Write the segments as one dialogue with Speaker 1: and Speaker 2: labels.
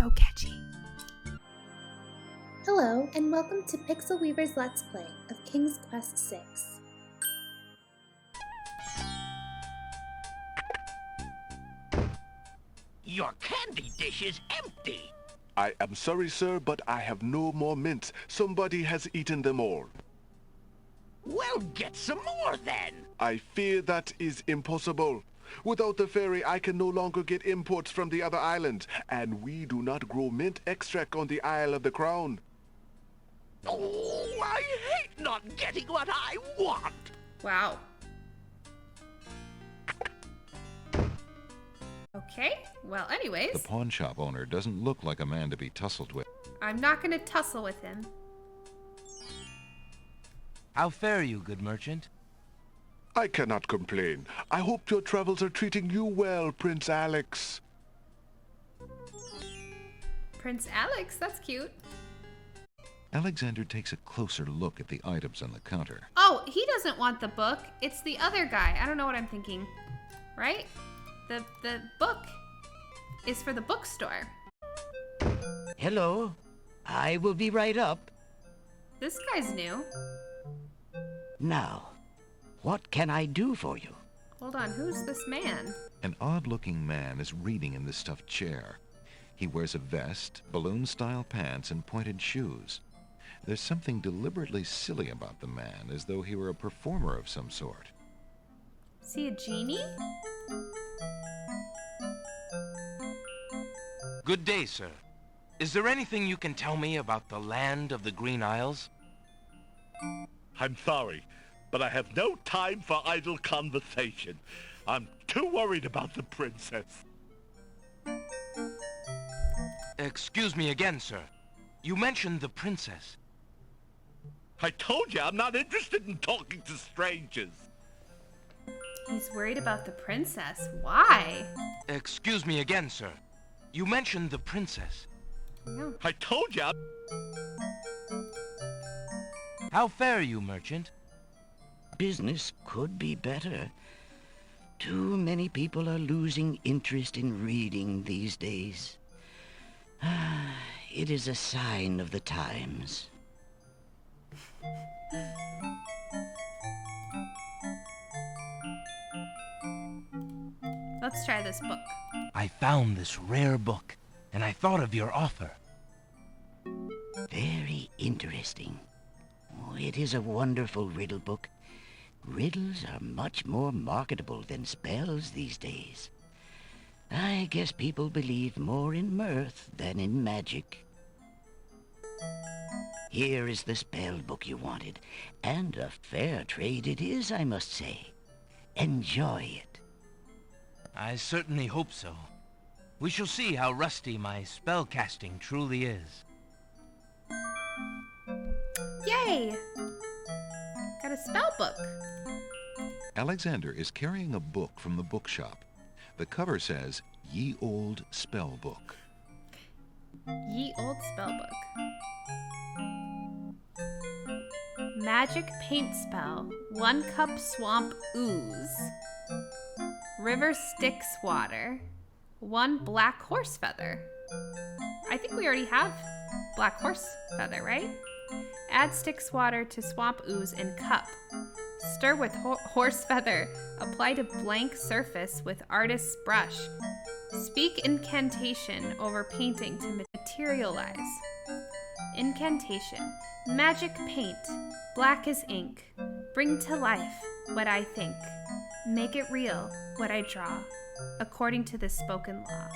Speaker 1: So catchy.
Speaker 2: Hello, and welcome to Pixel Weaver's Let's Play of King's Quest VI.
Speaker 3: Your candy dish is empty.
Speaker 4: I am sorry, sir, but I have no more mints. Somebody has eaten them all.
Speaker 3: Well, get some more then.
Speaker 4: I fear that is impossible. Without the ferry, I can no longer get imports from the other islands, and we do not grow mint extract on the Isle of the Crown.
Speaker 3: Oh, I hate not getting what I want.
Speaker 1: Wow. Okay, well anyways,
Speaker 5: The pawn shop owner doesn't look like a man to be tussled with.
Speaker 1: I'm not gonna tussle with him.
Speaker 6: How fare you, good merchant?
Speaker 4: I cannot complain. I hope your travels are treating you well, Prince Alex.
Speaker 1: Prince Alex, that's cute.
Speaker 5: Alexander takes a closer look at the items on the counter.
Speaker 1: Oh, he doesn't want the book. It's the other guy. I don't know what I'm thinking. Right? The book is for the bookstore.
Speaker 7: Hello. I will be right up.
Speaker 1: This guy's new.
Speaker 7: Now, what can I do for you?
Speaker 1: Hold on, who's this man?
Speaker 5: An odd-looking man is reading in the stuffed chair. He wears a vest, balloon-style pants, and pointed shoes. There's something deliberately silly about the man, as though he were a performer of some sort.
Speaker 1: Is he a genie?
Speaker 6: Good day, sir. Is there anything you can tell me about the land of the Green Isles?
Speaker 3: I'm sorry, but I have no time for idle conversation. I'm too worried about the princess.
Speaker 6: Excuse me again, sir. You mentioned the princess.
Speaker 3: I told you I'm not interested in talking to strangers.
Speaker 1: He's worried about the princess. Why?
Speaker 6: Excuse me again, sir. You mentioned the princess.
Speaker 1: No.
Speaker 3: I told you
Speaker 6: How fare you, merchant?
Speaker 7: Business could be better. Too many people are losing interest in reading these days. It is a sign of the times.
Speaker 1: Let's try this book.
Speaker 6: I found this rare book, and I thought of your offer.
Speaker 7: Very interesting. Oh, it is a wonderful riddle book. Riddles are much more marketable than spells these days. I guess people believe more in mirth than in magic. Here is the spell book you wanted, and a fair trade it is, I must say. Enjoy it.
Speaker 6: I certainly hope so. We shall see how rusty my spellcasting truly is.
Speaker 1: Yay! Got a spell book.
Speaker 5: Alexander is carrying a book from the bookshop. The cover says, Ye Old Spell Book.
Speaker 1: Ye Old Spell Book. Magic paint spell. 1 cup swamp ooze. River Styx water. 1 black horse feather. I think we already have black horse feather, right? Add Styx water to swamp ooze in cup. Stir with horse feather. Apply to blank surface with artist's brush. Speak incantation over painting to materialize. Incantation. Magic paint. Black as ink. Bring to life what I think. Make it real what I draw, according to the spoken law.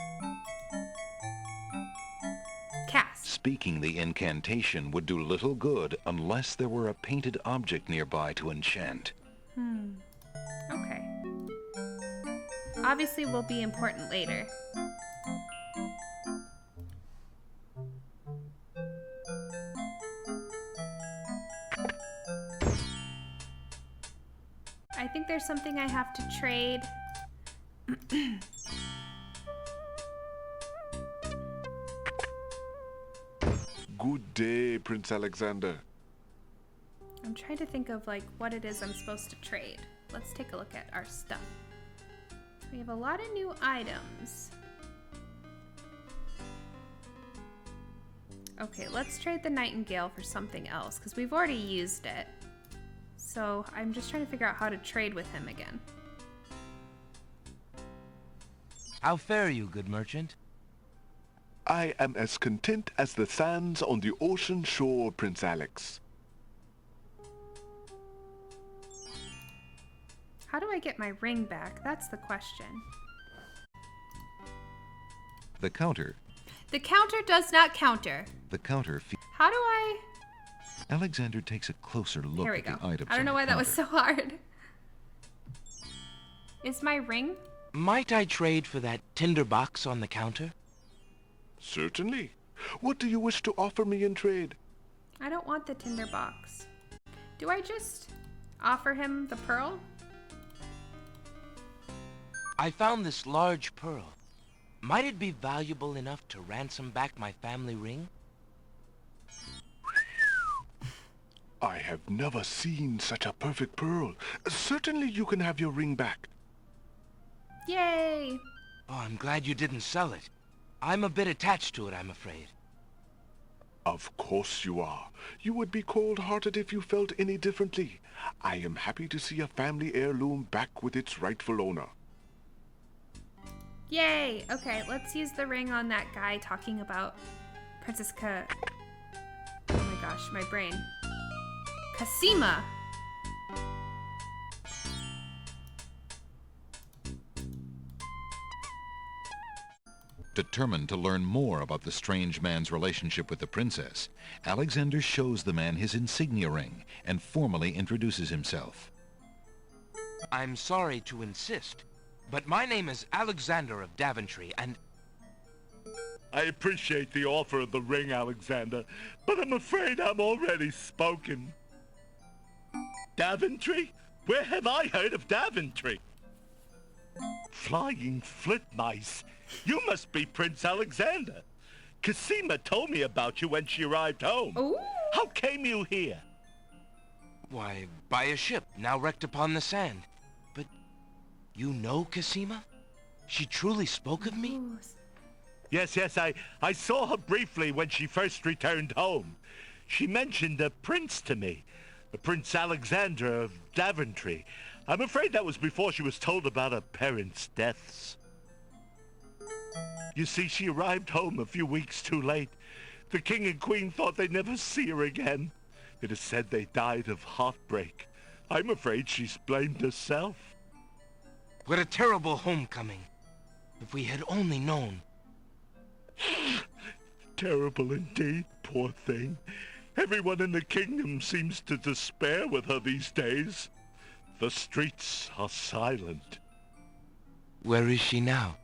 Speaker 1: Cast.
Speaker 5: Speaking the incantation would do little good unless there were a painted object nearby to enchant.
Speaker 1: Okay. Obviously will be important later. I think there's something I have to trade.
Speaker 4: Good day, Prince Alexander.
Speaker 1: I'm trying to think of like what it is I'm supposed to trade. Let's take a look at our stuff. We have a lot of new items. Okay, let's trade the Nightingale for something else, because we've already used it. So I'm just trying to figure out how to trade with him again.
Speaker 6: How fare you, good merchant?
Speaker 4: I am as content as the sands on the ocean shore, Prince Alex.
Speaker 1: How do I get my ring back? That's the question.
Speaker 5: The counter.
Speaker 1: The counter does not counter.
Speaker 5: The counter.
Speaker 1: How do I...
Speaker 5: Alexander takes a closer look
Speaker 1: Here we
Speaker 5: at
Speaker 1: go.
Speaker 5: the items.
Speaker 1: I don't know
Speaker 5: on
Speaker 1: why
Speaker 5: the
Speaker 1: that was
Speaker 5: counter.
Speaker 1: so hard. Is my ring?
Speaker 6: Might I trade for that tinderbox on the counter?
Speaker 4: Certainly. What do you wish to offer me in trade?
Speaker 1: I don't want the tinderbox. Do I just offer him the pearl?
Speaker 6: I found this large pearl. Might it be valuable enough to ransom back my family ring?
Speaker 4: I have never seen such a perfect pearl. Certainly you can have your ring back.
Speaker 1: Yay!
Speaker 6: Oh, I'm glad you didn't sell it. I'm a bit attached to it, I'm afraid.
Speaker 4: Of course you are. You would be cold-hearted if you felt any differently. I am happy to see a family heirloom back with its rightful owner.
Speaker 1: Yay! Okay, let's use the ring on that guy talking about Princess Oh my gosh, my brain. Cassima!
Speaker 5: Determined to learn more about the strange man's relationship with the princess, Alexander shows the man his insignia ring and formally introduces himself.
Speaker 6: I'm sorry to insist, but my name is Alexander of Daventry, and...
Speaker 3: I appreciate the offer of the ring, Alexander, but I'm afraid I'm already spoken. Daventry? Where have I heard of Daventry? Flying flit mice. You must be Prince Alexander. Cassima told me about you when she arrived home.
Speaker 1: Ooh.
Speaker 3: How came you here?
Speaker 6: Why, by a ship, now wrecked upon the sand. But you know Cassima? She truly spoke of me?
Speaker 1: Ooh.
Speaker 3: Yes, I saw her briefly when she first returned home. She mentioned a prince to me, Prince Alexander of Daventry. I'm afraid that was before she was told about her parents' deaths. You see, she arrived home a few weeks too late. The king and queen thought they'd never see her again. It is said they died of heartbreak. I'm afraid she's blamed herself.
Speaker 6: What a terrible homecoming. If we had only known.
Speaker 3: Terrible indeed, poor thing. Everyone in the kingdom seems to despair with her these days. The streets are silent.
Speaker 6: Where is she now?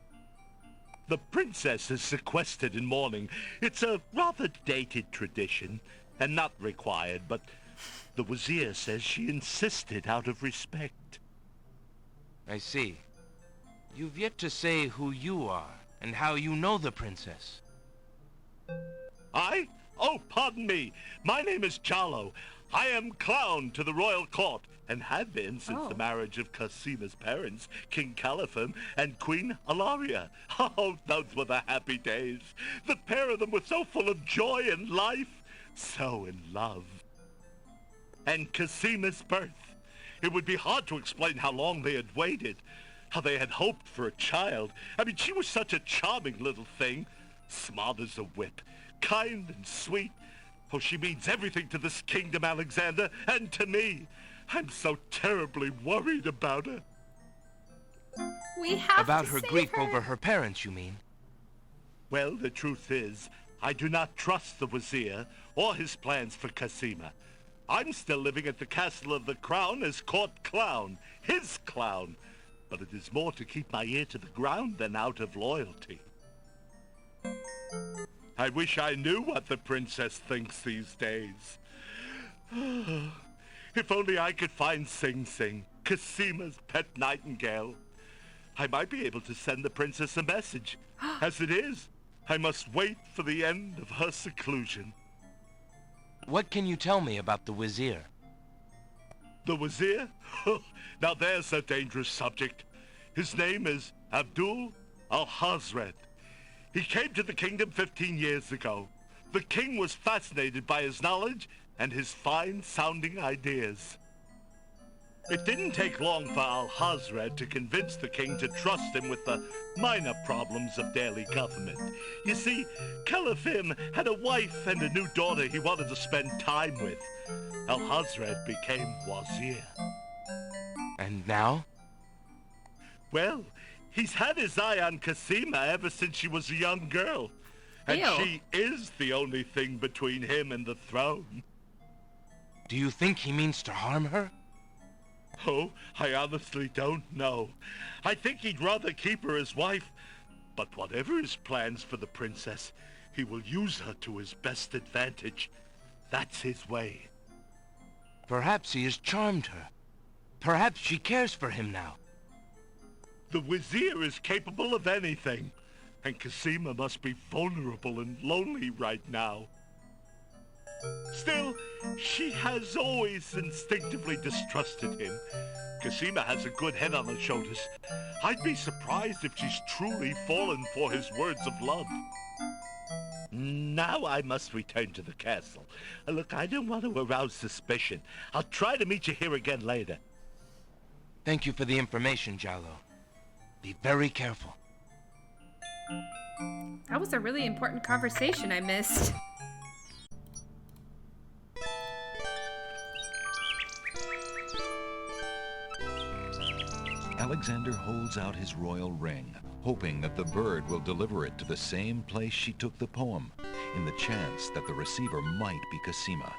Speaker 3: The princess is sequestered in mourning. It's a rather dated tradition, and not required, but the Wazir says she insisted out of respect.
Speaker 6: I see. You've yet to say who you are, and how you know the princess.
Speaker 3: I? Oh, pardon me. My name is Charlo. I am clown to the royal court, and have been since the marriage of Cassima's parents, King Calipham and Queen Alaria. Oh, those were the happy days. The pair of them were so full of joy and life, so in love. And Cassima's birth. It would be hard to explain how long they had waited, how they had hoped for a child. I mean, she was such a charming little thing, smart as a whip, kind and sweet. Oh, she means everything to this kingdom, Alexander, and to me. I'm so terribly worried about her.
Speaker 1: We have
Speaker 6: About
Speaker 1: to
Speaker 6: her
Speaker 1: save
Speaker 6: grief
Speaker 1: her.
Speaker 6: over her parents, you mean?
Speaker 3: Well, the truth is, I do not trust the Wazir or his plans for Cassima. I'm still living at the Castle of the Crown as court clown, his clown. But it is more to keep my ear to the ground than out of loyalty. I wish I knew what the princess thinks these days. If only I could find Sing Sing, Cassima's pet nightingale. I might be able to send the princess a message. As it is, I must wait for the end of her seclusion.
Speaker 6: What can you tell me about the Wazir?
Speaker 3: The Wazir? Now there's a dangerous subject. His name is Abdul al-Hazred. He came to the kingdom 15 years ago. The king was fascinated by his knowledge and his fine-sounding ideas. It didn't take long for Alhazred to convince the king to trust him with the minor problems of daily government. You see, Caliph had a wife and a new daughter he wanted to spend time with. Alhazred became wazir.
Speaker 6: And now?
Speaker 3: Well, he's had his eye on Casima ever since she was a young girl. And
Speaker 1: Ew.
Speaker 3: she is the only thing between him and the throne.
Speaker 6: Do you think he means to harm her?
Speaker 3: Oh, I honestly don't know. I think he'd rather keep her as wife. But whatever his plans for the princess, he will use her to his best advantage. That's his way.
Speaker 6: Perhaps he has charmed her. Perhaps she cares for him now.
Speaker 3: The Wazir is capable of anything. And Casima must be vulnerable and lonely right now. Still, she has always instinctively distrusted him. Casima has a good head on her shoulders. I'd be surprised if she's truly fallen for his words of love. Now I must return to the castle. Look, I don't want to arouse suspicion. I'll try to meet you here again later.
Speaker 6: Thank you for the information, Jallo. Be very careful.
Speaker 1: That was a really important conversation I missed.
Speaker 5: Alexander holds out his royal ring, hoping that the bird will deliver it to the same place she took the poem, in the chance that the receiver might be Casima.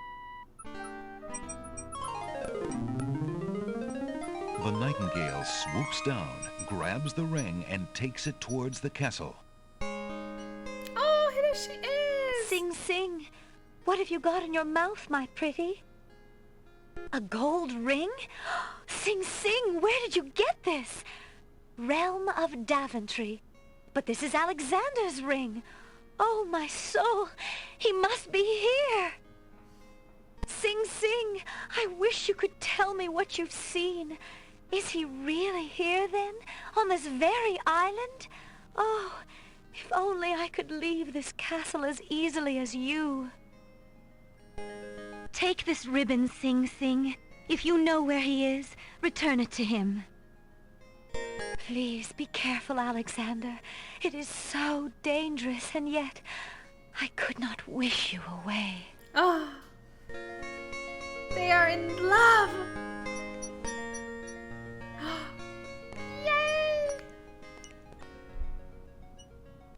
Speaker 5: The nightingale swoops down, grabs the ring, and takes it towards the castle.
Speaker 1: Oh, here she is!
Speaker 8: Sing Sing, what have you got in your mouth, my pretty? A gold ring? Sing Sing, where did you get this? Realm of Daventry. But this is Alexander's ring. Oh, my soul, he must be here. Sing Sing, I wish you could tell me what you've seen. Is he really here, then, on this very island? Oh, if only I could leave this castle as easily as you. Take this ribbon, Sing Sing. If you know where he is, return it to him. Please be careful, Alexander. It is so dangerous, and yet I could not wish you away.
Speaker 1: Oh, they are in love! Yay!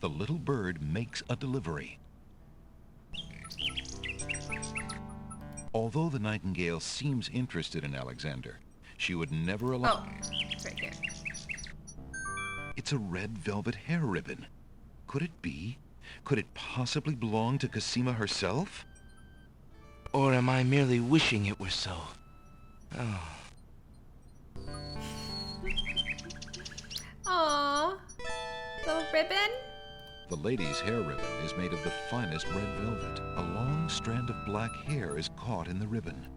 Speaker 5: The little bird makes a delivery. Although the nightingale seems interested in Alexander, she would never allow...
Speaker 1: Oh, it's right here.
Speaker 5: It's a red velvet hair ribbon. Could it be? Could it possibly belong to Casima herself?
Speaker 6: Or am I merely wishing it were so? Oh.
Speaker 1: Aww. Little ribbon?
Speaker 5: The lady's hair ribbon is made of the finest red velvet. A long strand of black hair is caught in the ribbon.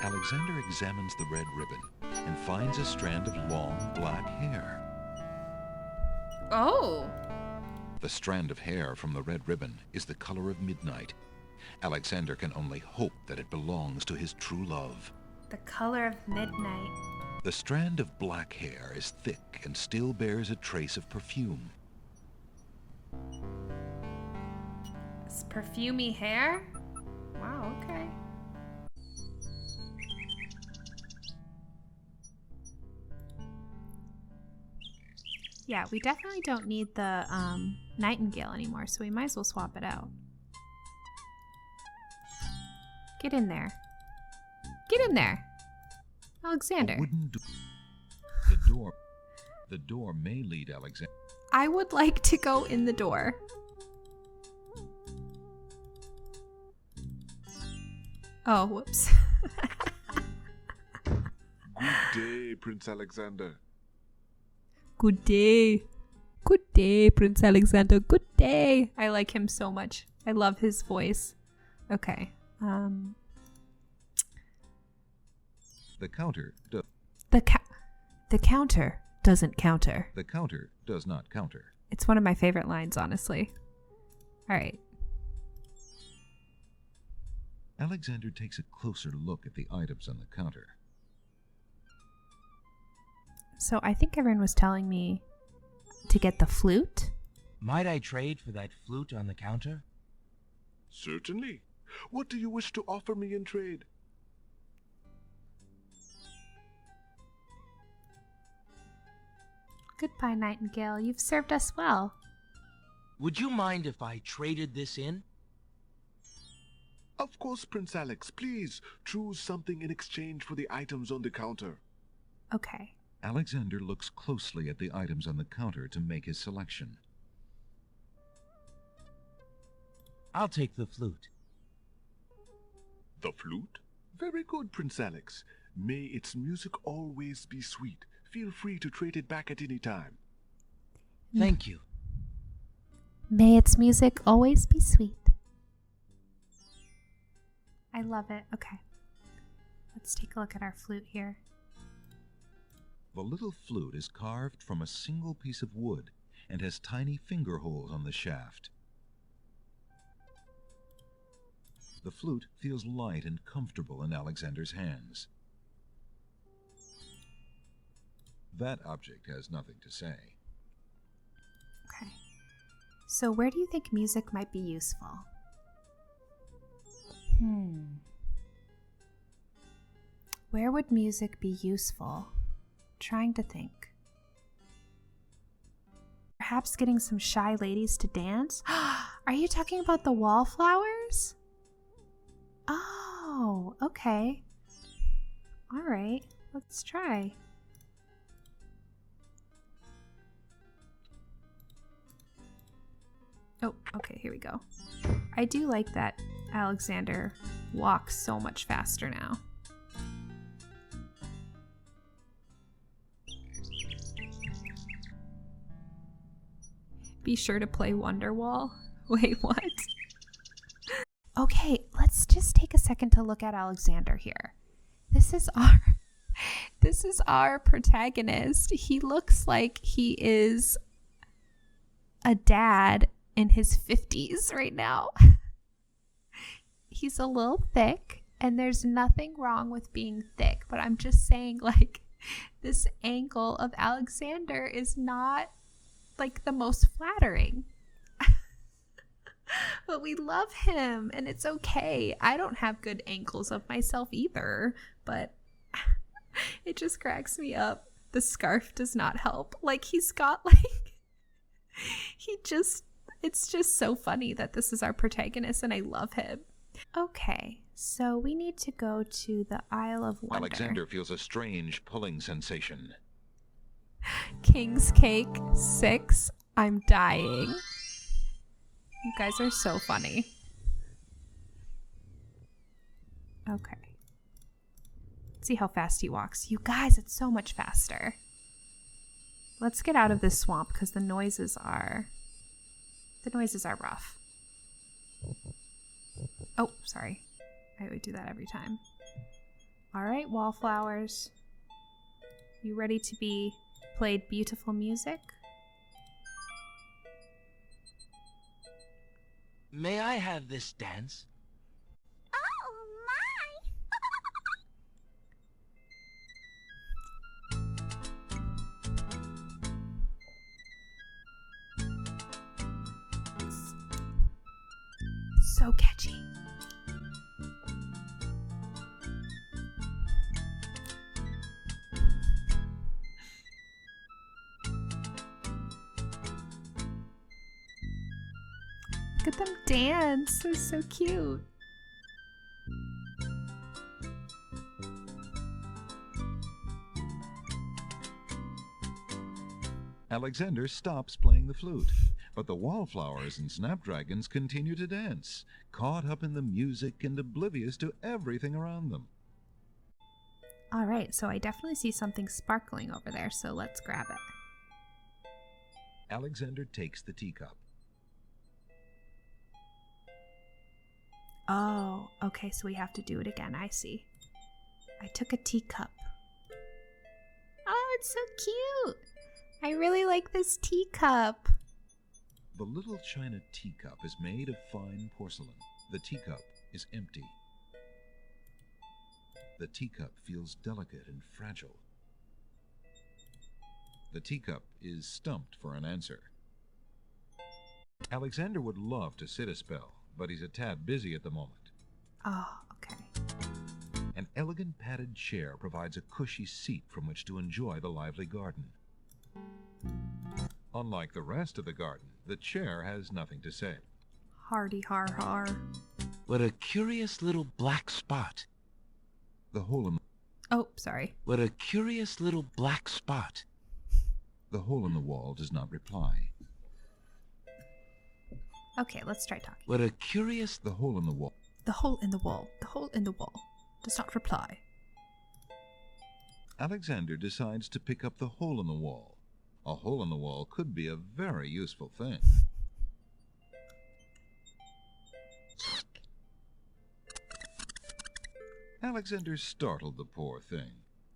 Speaker 5: Alexander examines the red ribbon and finds a strand of long black hair.
Speaker 1: Oh.
Speaker 5: The strand of hair from the red ribbon is the color of midnight. Alexander can only hope that it belongs to his true love.
Speaker 1: The color of midnight.
Speaker 5: The strand of black hair is thick and still bears a trace of perfume.
Speaker 1: It's perfumey hair? Wow, okay. Yeah, we definitely don't need the nightingale anymore, so we might as well swap it out. Get in there. Get in there. Alexander.
Speaker 5: A wooden the door may lead Alexander.
Speaker 1: I would like to go in the door. Oh, whoops.
Speaker 4: Good day, Prince Alexander.
Speaker 1: Good day. Good day, Prince Alexander. Good day. I like him so much. I love his voice. Okay.
Speaker 5: The counter.
Speaker 1: The counter doesn't counter.
Speaker 5: The counter does not counter.
Speaker 1: It's one of my favorite lines, honestly. All right.
Speaker 5: Alexander takes a closer look at the items on the counter.
Speaker 1: So I think everyone was telling me to get the flute.
Speaker 6: Might I trade for that flute on the counter?
Speaker 4: Certainly. What do you wish to offer me in trade?
Speaker 1: Goodbye, Nightingale. You've served us well.
Speaker 6: Would you mind if I traded this in?
Speaker 4: Of course, Prince Alex. Please choose something in exchange for the items on the counter.
Speaker 1: Okay.
Speaker 5: Alexander looks closely at the items on the counter to make his selection.
Speaker 6: I'll take the flute.
Speaker 4: The flute? Very good, Prince Alex. May its music always be sweet. Feel free to trade it back at any time.
Speaker 6: Thank you.
Speaker 1: May its music always be sweet. I love it. Okay. Let's take a look at our flute here.
Speaker 5: The little flute is carved from a single piece of wood and has tiny finger holes on the shaft. The flute feels light and comfortable in Alexander's hands. That object has nothing to say.
Speaker 1: Okay. So where do you think music might be useful? Where would music be useful? Trying to think. Perhaps getting some shy ladies to dance? Are you talking about the wallflowers? Oh, okay. All right, let's try. Oh, okay, here we go. I do like that Alexander walks so much faster now. Be sure to play Wonderwall. Wait, what? Okay, let's just take a second to look at Alexander here. This is our protagonist. He looks like he is a dad in his 50s right now. He's a little thick, and there's nothing wrong with being thick, but I'm just saying, like, this angle of Alexander is not like the most flattering. But we love him, and it's okay. I don't have good angles of myself either, but it just cracks me up. The scarf does not help. Like, he's got like it's just so funny that this is our protagonist, and I love him. Okay, so we need to go to the Isle of Wonder.
Speaker 5: Alexander feels a strange pulling sensation.
Speaker 1: King's Cake 6. I'm dying. You guys are so funny. Okay. Let's see how fast he walks. You guys, it's so much faster. Let's get out of this swamp because the noises are rough. Oh, sorry. I would do that every time. All right, wallflowers. You ready to be played beautiful music?
Speaker 6: May I have this dance?
Speaker 8: Oh,
Speaker 1: So catchy. Look at them dance. They're so cute.
Speaker 5: Alexander stops playing the flute, but the wallflowers and snapdragons continue to dance, caught up in the music and oblivious to everything around them.
Speaker 1: All right, so I definitely see something sparkling over there, so let's grab it.
Speaker 5: Alexander takes the teacup.
Speaker 1: Oh, okay, so we have to do it again. I see. I took a teacup. Oh, it's so cute. I really like this teacup.
Speaker 5: The little china teacup is made of fine porcelain. The teacup is empty. The teacup feels delicate and fragile. The teacup is stumped for an answer. Alexander would love to sit a spell, but he's a tad busy at the moment.
Speaker 1: Oh, okay.
Speaker 5: An elegant padded chair provides a cushy seat from which to enjoy the lively garden. Unlike the rest of the garden, the chair has nothing to say.
Speaker 1: Hardy har har.
Speaker 6: What a curious little black spot.
Speaker 5: The hole in
Speaker 1: Oh, sorry.
Speaker 6: What a curious little black spot.
Speaker 5: the hole in the wall does not reply.
Speaker 1: Okay, let's try talking.
Speaker 6: What a curious...
Speaker 5: The hole in the wall.
Speaker 1: The hole in the wall. The hole in the wall does not reply.
Speaker 5: Alexander decides to pick up the hole in the wall. A hole in the wall could be a very useful thing. Alexander startled the poor thing.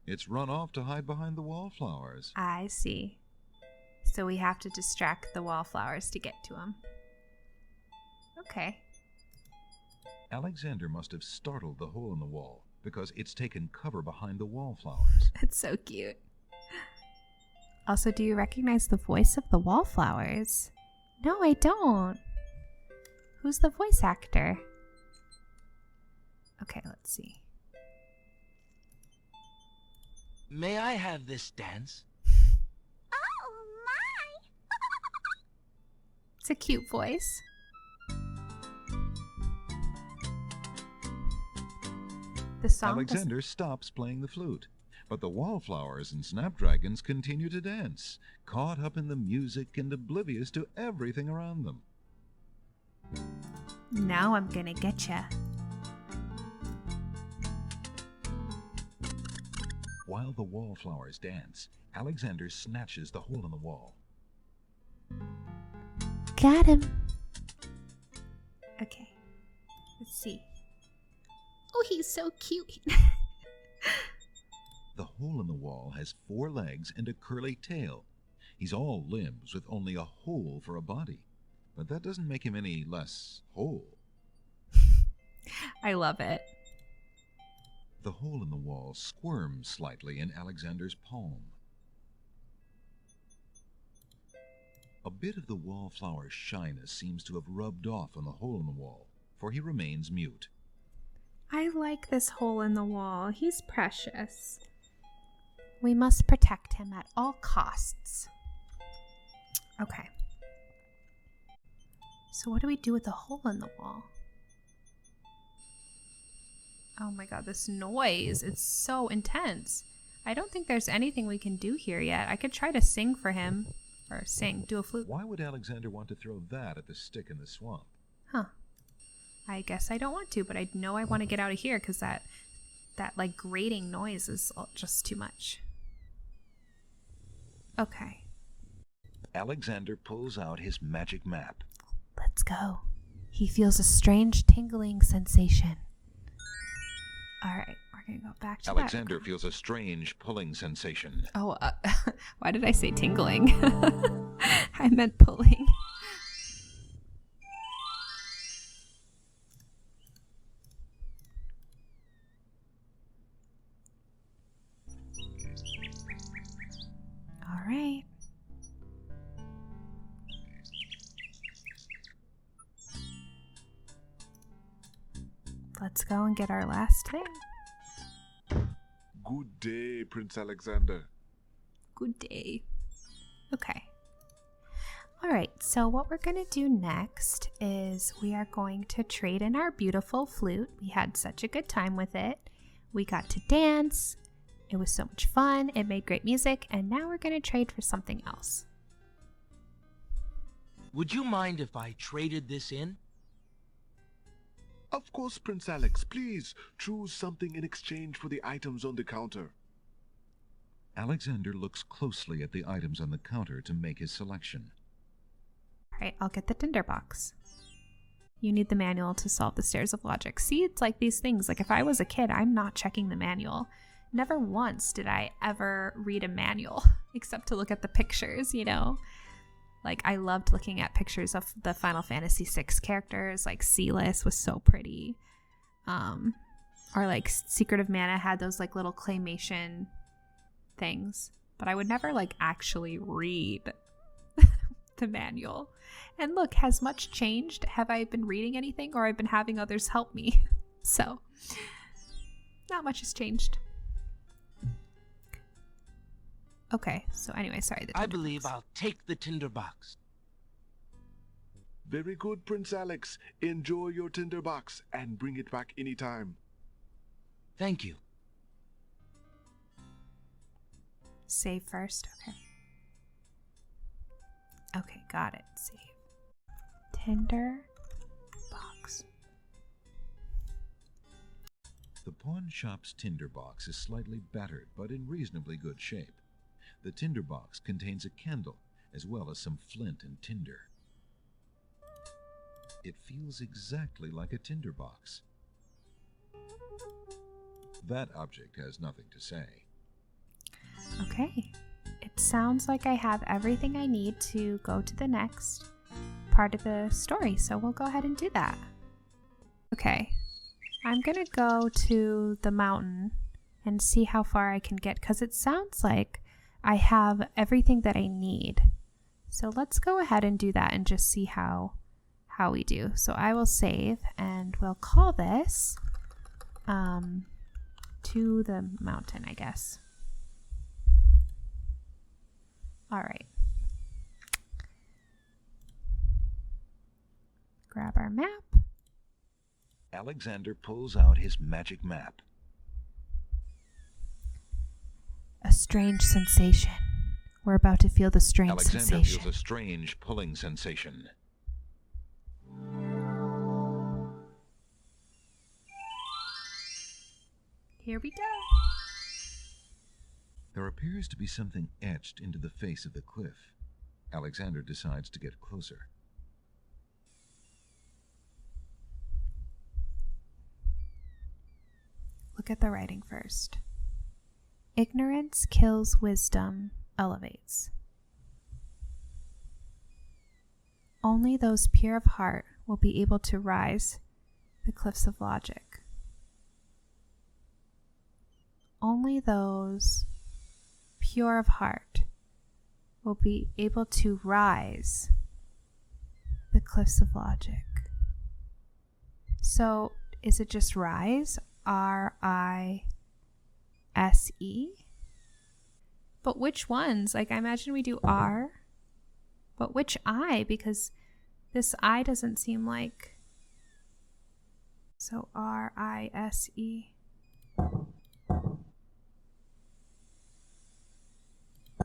Speaker 5: It's run off to hide behind the wallflowers.
Speaker 1: I see. So we have to distract the wallflowers to get to him. Okay.
Speaker 5: Alexander must have startled the hole in the wall because it's taken cover behind the wallflowers.
Speaker 1: It's so cute. Also, do you recognize the voice of the wallflowers? No, I don't. Who's the voice actor? Okay, let's see.
Speaker 6: May I have this dance?
Speaker 8: Oh, my!
Speaker 1: It's a cute voice. The song
Speaker 5: Alexander stops playing the flute, but the wallflowers and snapdragons continue to dance, caught up in the music and oblivious to everything around them.
Speaker 1: Now I'm gonna get ya.
Speaker 5: While the wallflowers dance, Alexander snatches the hole in the wall.
Speaker 1: Got him. Okay. Let's see. Oh, he's so cute.
Speaker 5: The hole in the wall has 4 legs and a curly tail. He's all limbs with only a hole for a body. But that doesn't make him any less whole.
Speaker 1: I love it.
Speaker 5: The hole in the wall squirms slightly in Alexander's palm. A bit of the wallflower's shyness seems to have rubbed off on the hole in the wall, for he remains mute.
Speaker 1: I like this hole in the wall. He's precious. We must protect him at all costs. Okay. So what do we do with the hole in the wall? Oh my god, this noise. It's so intense. I don't think there's anything we can do here yet. I could try to sing for him. Or do a flute.
Speaker 5: Why would Alexander want to throw that at the stick in the swamp?
Speaker 1: Huh. I guess I don't want to, but I know I want to get out of here because that like grating noise is just too much. Okay.
Speaker 5: Alexander pulls out his magic map.
Speaker 1: Let's go. He feels a strange tingling sensation. Alright, we're going to go back to
Speaker 5: Alexander feels a strange pulling sensation.
Speaker 1: Oh, why did I say tingling? I meant pulling. Alright. Let's go and get our last thing.
Speaker 4: Good day, Prince Alexander.
Speaker 1: Good day. Okay. Alright, so what we're going to do next is we are going to trade in our beautiful flute. We had such a good time with it. We got to dance. It was so much fun. It made great music. And now we're going to trade for something else.
Speaker 6: Would you mind if I traded this in?
Speaker 4: Of course, Prince Alex. Please choose something in exchange for the items on the counter.
Speaker 5: Alexander looks closely at the items on the counter to make his selection.
Speaker 1: Alright, I'll get the tinderbox. You need the manual to solve the stairs of logic. See, it's like these things. Like if I was a kid, I'm not checking the manual. never once did I ever read a manual except to look at the pictures, you know? Like, I loved looking at pictures of the Final Fantasy VI characters. Like, Celis was so pretty. Or, like, Secret of Mana had those, like, little claymation things. But I would never, like, actually read the manual. And look, has much changed? Have I been reading anything, or I've been having others help me? So, not much has changed. Okay, so anyway, sorry.
Speaker 6: I believe I'll take the tinderbox.
Speaker 4: Very good, Prince Alex. Enjoy your tinderbox and bring it back anytime.
Speaker 6: Thank you.
Speaker 1: Save first, okay. Okay, got it. Save. Tinder box.
Speaker 5: The pawn shop's tinderbox is slightly battered, but in reasonably good shape. The tinderbox contains a candle, as well as some flint and tinder. It feels exactly like a tinderbox. That object has nothing to say.
Speaker 1: Okay. It sounds like I have everything I need to go to the next part of the story, so we'll go ahead and do that. Okay. I'm gonna go to the mountain and see how far I can get, because it sounds like I have everything that I need. So let's go ahead and do that and just see how we do. So I will save, and we'll call this to the mountain, I guess. All right. Grab our map.
Speaker 5: Alexander pulls out his magic map.
Speaker 1: A strange sensation. We're about to feel the strange
Speaker 5: Alexander
Speaker 1: sensation.
Speaker 5: feels a strange pulling sensation.
Speaker 1: Here we go.
Speaker 5: There appears to be something etched into the face of the cliff. Alexander decides to get closer.
Speaker 1: Look at the writing first. Ignorance kills wisdom, elevates. Only those pure of heart will be able to rise the cliffs of logic. Only those pure of heart will be able to rise the cliffs of logic. So, is it just rise? R-I-S-E? But which ones? Like, I imagine we do R, but which I? Because this I doesn't seem like. So R-I-S-E.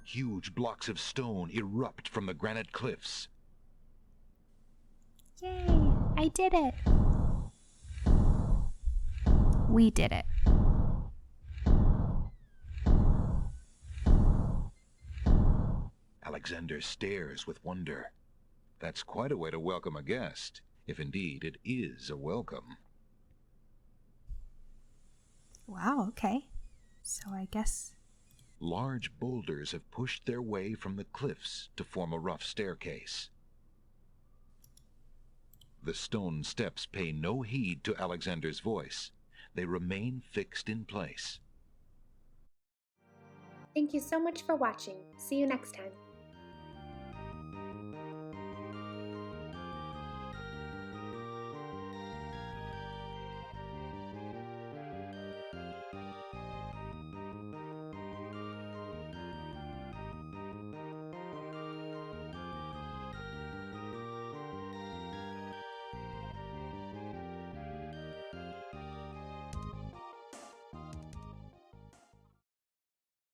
Speaker 5: Huge blocks of stone erupt from the granite cliffs.
Speaker 1: Yay! I did it! We did it.
Speaker 5: Alexander stares with wonder. That's quite a way to welcome a guest, if indeed it is a welcome.
Speaker 1: Wow, okay. So I guess...
Speaker 5: Large boulders have pushed their way from the cliffs to form a rough staircase. The stone steps pay no heed to Alexander's voice. They remain fixed in place.
Speaker 2: Thank you so much for watching. See you next time.